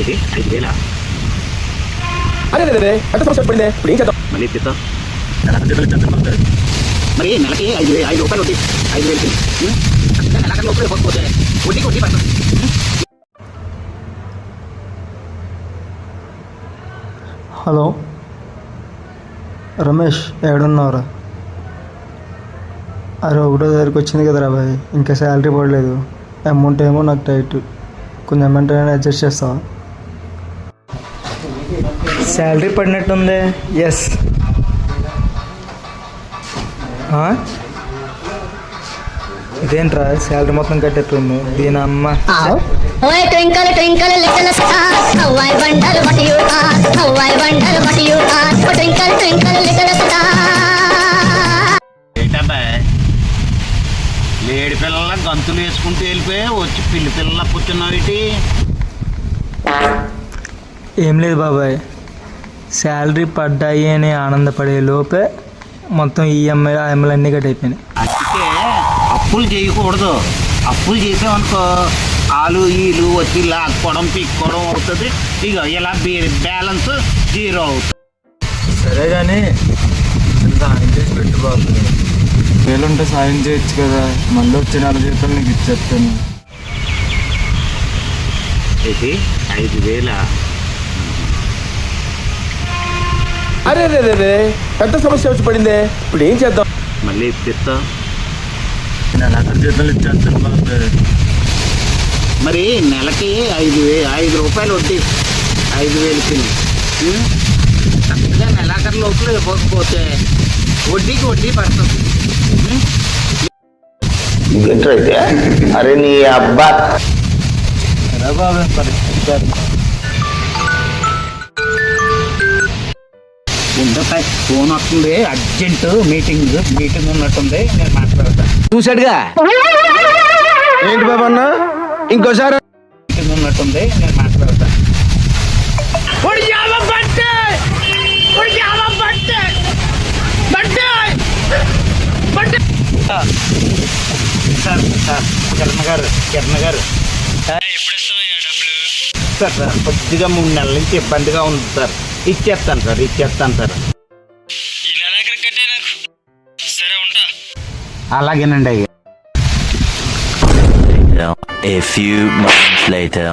ఇది 5,000. అరే ఎంత సమస్య పడిందే ఇప్పుడు ఏం చేద్దాం? మళ్ళీ ఇప్పిస్తా. మరి నెలకి 5 రూపాయలు వడ్డీ, 5,000 నెలకి లోపల ఇవ్వకపోతే వడ్డీకి వడ్డీ పడుతుంది. హలో రమేష్, ఏడున్నావురా? అరే 1వ తారీఖు వచ్చింది కదరా బాయ్, ఇంకా శాలరీ పడలేదు. అమౌంట్ ఏమో నాకు టైట్, కొంచెం అమౌంట్ అయినా అడ్జస్ట్ చేస్తావా? శాలరీ పడినట్టుంది. ఎస్. ఇదేంట్రా శాలరీ మొత్తం కట్టేట్టుంది దీని అమ్మ. Twinkle twinkle little star, how I wonder what you are, how I wonder what you are. Twinkle twinkle little star. ఏంటబ్బాయి లేడి పిల్లల గంతులు వేసుకుంటూ వెళ్ళిపోయి వచ్చి పిల్లి పిల్లల కూర్చున్నావు ఏంటి? ఏం లేదు బాబాయ్, శాలరీ పడ్డాయి అని ఆనందపడే లోపే మొత్తం ఈఎంఐలు అన్నీ కట్ అయిపోయినాయి. అందుకే అప్పులు చేయకూడదు. అప్పులు చేసామనుకో ఆలు ఈలు వచ్చి లాక్కోవడం పీక్కోవడం అవుతుంది. ఇక ఇలా బ్యాలెన్స్ 0 అవుతుంది. సరే కానీ సాయం చేసి పెట్టు బాబు. వేలుంటే సాయం చేయొచ్చు కదా, మళ్ళీ వచ్చే 4 జీతాలు నీకు ఇచ్చేస్తాను. ఇది 5,000. అరే పెద్ద సమస్య వచ్చి పడిందే ఇప్పుడు ఏం చేద్దాం? మళ్ళీ ఇప్పిస్తా. 4 జీతాలు ఇచ్చేస్తాను బాబు. మరి నెలకి 5 రూపాయలు వడ్డీ, 5,000కి కరెక్ట్గా నెలాఖరు లోపల ఇవ్వకపోతే వడ్డీకి వడ్డీ పడుతుంది. అయితే అరే నీ అబ్బా బాబు ఉండపై ఫోన్ వస్తుంది, అర్జెంట్ మీటింగ్ ఉన్నట్టుంది, నేను మాట్లాడతా. చూసాడుగా ఏంటి బాబు అన్న, ఇంకోసారి మీటింగ్ ఉన్నట్టుంది, నేను మాట్లాడతా. సార్ కిరణ్ గారు సార్ కొద్దిగా 3 నెలల నుంచి ఇబ్బందిగా ఉంది సార్. ఇచ్చేస్తాను సార్. అలాగేనండి అయ్యా. A few moments later.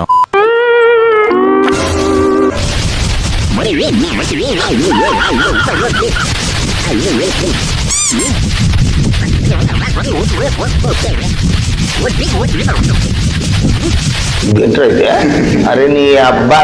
అరే నీ అబ్బా